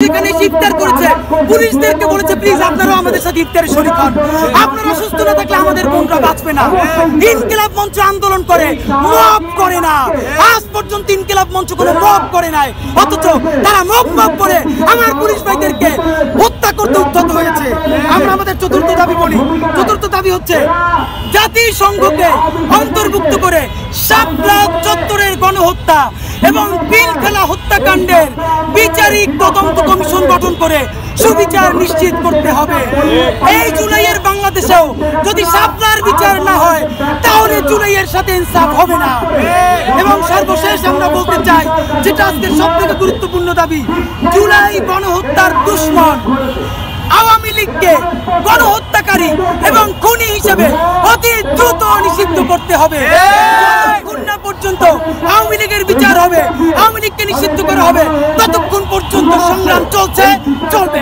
এখানে ইফতার করেছে, পুলিশদেরকে বলেছে প্লিজ আপনারাও আমাদের সাথে ইফতারে শরীক হন, আপনারা সুস্থ না থাকলে আমাদের বোনরা বাঁচবে না। ইনকিলাব মঞ্চ আন্দোলন করে, মব করে না, আজ পর্যন্ত ইনকিলাব মঞ্চ কোনো মব করে নাই, অথচ তারা মব করে আমার পুলিশ ভাইদেরকে হত্যা করতে উদ্যত হয়েছে। আমরা আমাদের চতুর্থ দাবি বলি, চতুর্থ দাবি হচ্ছে জাতিসংঘকে অন্তর্ভুক্ত করে শাপলা চত্বরের গণহত্যা এবং পিলখানা হত্যাকাণ্ডের বিচারিক তদন্ত কমিশন গঠন করে সুবিচার নিশ্চিত করতে হবে। এই জুলাইয়ের বাংলাদেশেও যদি শাপলার বিচার না হয় তাহলে জুলাইয়ের সাথে ইনসাফ হবে না। এবং সর্বশেষ আমরা বলতে চাই, যেটা আজকের সবথেকে গুরুত্বপূর্ণ দাবি, জুলাই গণহত্যার দুশমন আওয়ামী লীগকে গণহত্যাকারী এবং খুনি হিসেবে অতি দ্রুত নিষিদ্ধ করতে হবে। যতক্ষণ না পর্যন্ত আওয়ামী লীগের বিচার হবে, আওয়ামী লীগকে নিষিদ্ধ করা হবে, ততক্ষণ পর্যন্ত সংগ্রাম চলবে।